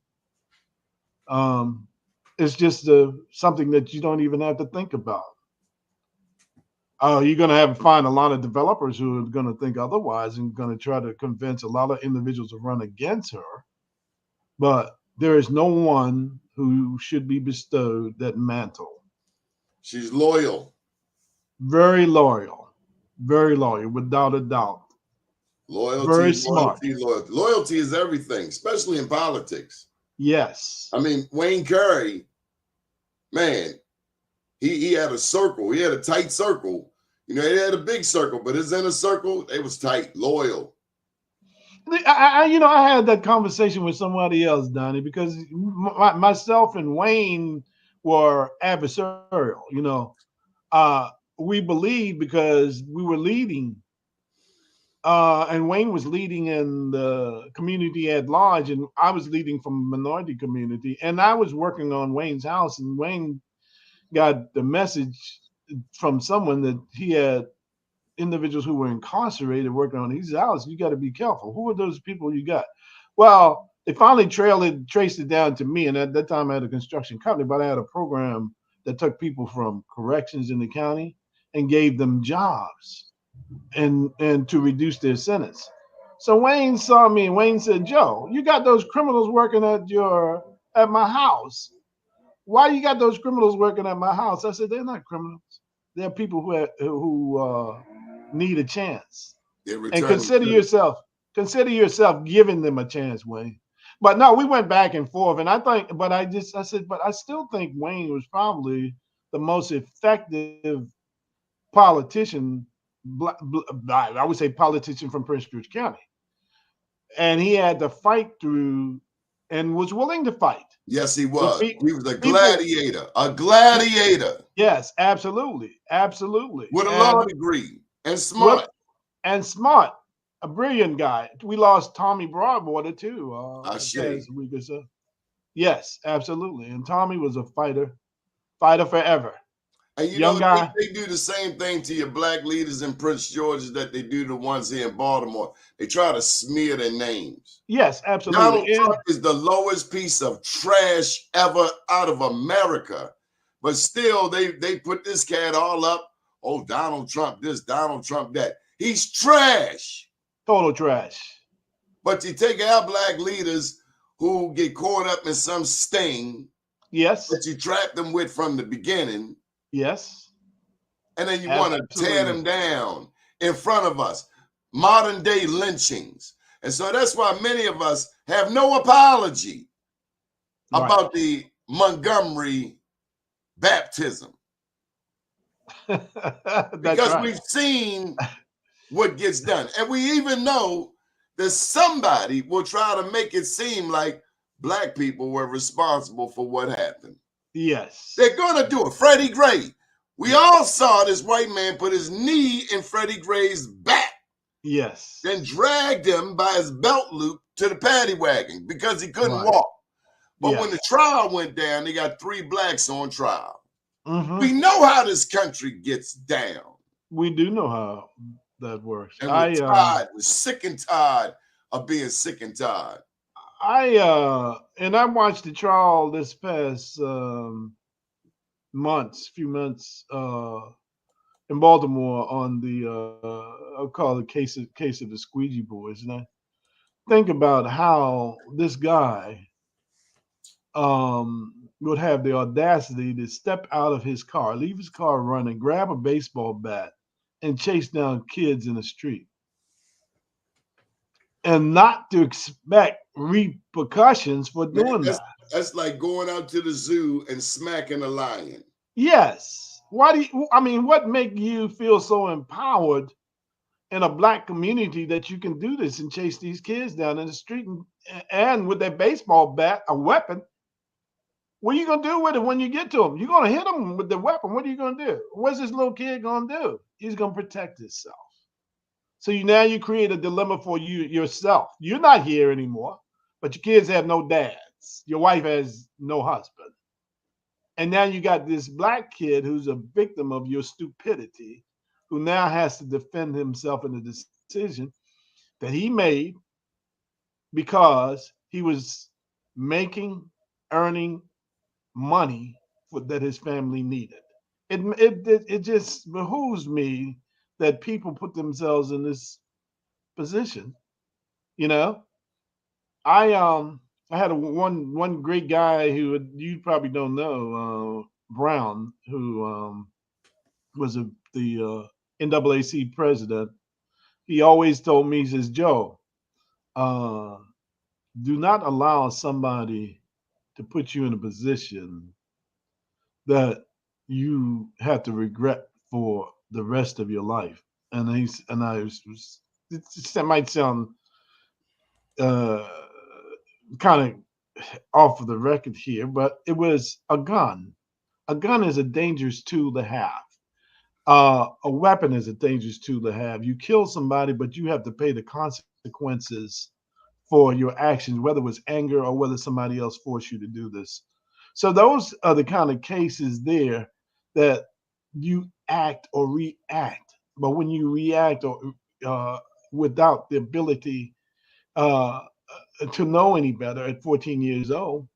It's just something that you don't even have to think about. You're going to find a lot of developers who are going to think otherwise and going to try to convince a lot of individuals to run against her. But there is no one who should be bestowed that mantle. She's loyal. Very loyal, without a doubt. Loyalty, very smart. Loyalty. Loyalty is everything, especially in politics. Yes. I mean, Wayne Curry, man, he had a circle. He had a tight circle. He had a big circle, but his inner circle, they was tight, loyal. I had that conversation with somebody else, Donnie, because myself and Wayne were adversarial. We believed because we were leading, and Wayne was leading in the community at large, and I was leading from a minority community, and I was working on Wayne's house, and Wayne got the message from someone that he had individuals who were incarcerated working on his house. You got to be careful. Who are those people you got? Well, they finally traced it down to me. And at that time I had a construction company, but I had a program that took people from corrections in the county and gave them jobs and to reduce their sentence. So Wayne saw me and Wayne said, "Joe, you got those criminals working at my house. Why you got those criminals working at my house?" I said, "They're not criminals. They're people who need a chance. And consider yourself Consider yourself giving them a chance, Wayne. But no, we went back and forth, and I said, but I still think Wayne was probably the most effective politician. I would say politician from Prince George County, and he had to fight through, and was willing to fight. Yes, he With was. He was a people, gladiator. A gladiator yes, absolutely, absolutely, with a and law degree and with smart. and smart, a brilliant guy. We lost Tommy Broadwater too, I the say. past week or so. Yes, absolutely. And Tommy was a fighter forever. And you Young know, guy. they do the same thing to your black leaders in Prince George's that they do the ones here in Baltimore. They try to smear their names. Yes, Donald absolutely. Trump is the lowest piece of trash ever out of America. But still, they put this cat all up. Oh, Donald Trump this, Donald Trump that. He's trash. Total trash. But you take our black leaders who get caught up in some sting Yes. that you trapped them with from the beginning. Yes. And then you want to tear them down in front of us. Modern day lynchings. And so that's why many of us have no apology about the Montgomery baptism. Because we've seen what gets done. And we even know that somebody will try to make it seem like black people were responsible for what happened. Yes. They're going to do it. Freddie Gray. We all saw this white man put his knee in Freddie Gray's back. Yes. Then dragged him by his belt loop to the paddy wagon because he couldn't walk. But when the trial went down, they got 3 blacks on trial. Mm-hmm. We know how this country gets down. We do know how that works. And we're sick and tired of being sick and tired. I watched the trial this past few months in Baltimore on the I'll call it case of the Squeegee Boys, and I think about how this guy would have the audacity to step out of his car, leave his car running, grab a baseball bat, and chase down kids in the street, and not to expect repercussions for doing that. That's like going out to the zoo and smacking a lion. Yes. What make you feel so empowered in a black community that you can do this and chase these kids down in the street and with that baseball bat, a weapon? What are you going to do with it when you get to them? You're going to hit them with the weapon. What are you going to do? What's this little kid going to do? He's going to protect himself. So now you create a dilemma for yourself. You're not here anymore, but your kids have no dads. Your wife has no husband. And now you got this black kid who's a victim of your stupidity, who now has to defend himself in a decision that he made because he was earning money that his family needed. It just behooves me that people put themselves in this position. You know, I had one great guy who you probably don't know, Brown, who was the NAAC president. He always told me, he says, Joe, do not allow somebody to put you in a position that you have to regret for the rest of your life. And that might sound kind of off of the record here, but it was a gun. A gun is a dangerous tool to have. A weapon is a dangerous tool to have. You kill somebody, but you have to pay the consequences for your actions, whether it was anger or whether somebody else forced you to do this. So those are the kind of cases there that you act or react. But when you react or without the ability to know any better at 14 years old,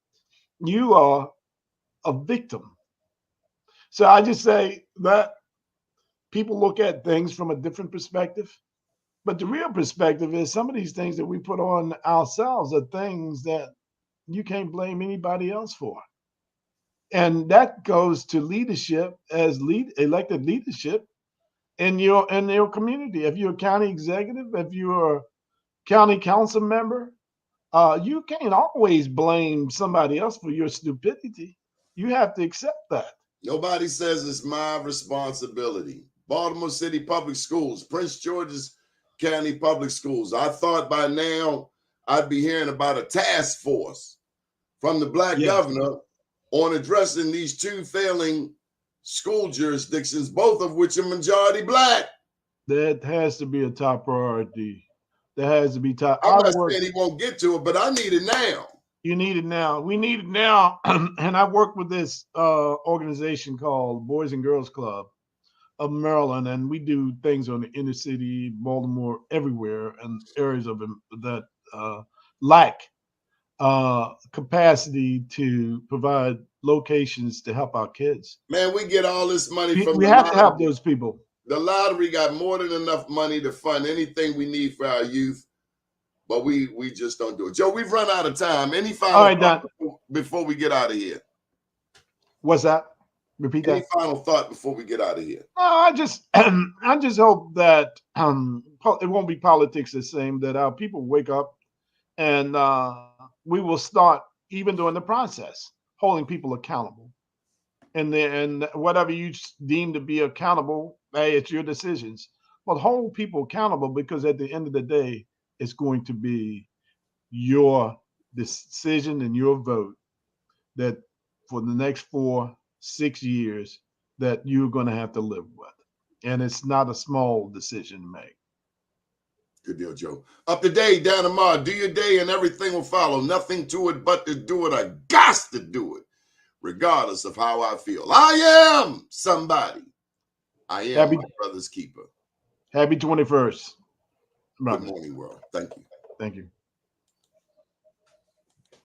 you are a victim. So I just say that people look at things from a different perspective. But the real perspective is some of these things that we put on ourselves are things that you can't blame anybody else for. And that goes to leadership as elected leadership in your community. If you're a county executive, if you're county council member, you can't always blame somebody else for your stupidity. You have to accept that. Nobody says it's my responsibility. Baltimore City Public Schools, Prince George's County Public Schools. I thought by now I'd be hearing about a task force from the black governor on addressing these two failing school jurisdictions, both of which are majority black. That has to be a top priority. That has to be top. I'm not saying he won't get to it, but I need it now. You need it now. We need it now. And I work with this organization called Boys and Girls Club of Maryland, and we do things on the inner city, Baltimore, everywhere, and areas of them that lack capacity to provide locations to help our kids. Man, we get all this money from we the have lottery. to help those people. The lottery got more than enough money to fund anything we need for our youth, but we just don't do it. Joe, we've run out of time. Any final thought before we get out of here? What's that? Repeat that. Any final thought before we get out of here? No, I just hope that it won't be politics the same, that our people wake up and we will start, even during the process, holding people accountable. And whatever you deem to be accountable, hey, it's your decisions. But hold people accountable, because at the end of the day, it's going to be your decision and your vote that for the next 4-6 years that you're going to have to live with. And it's not a small decision to make. Good deal, Joe. Up to date, down tomorrow. Do your day and everything will follow. Nothing to it but to do it. I got to do it, regardless of how I feel. I am somebody. I am my brother's keeper. Happy 21st. Good morning, world. Thank you. Thank you.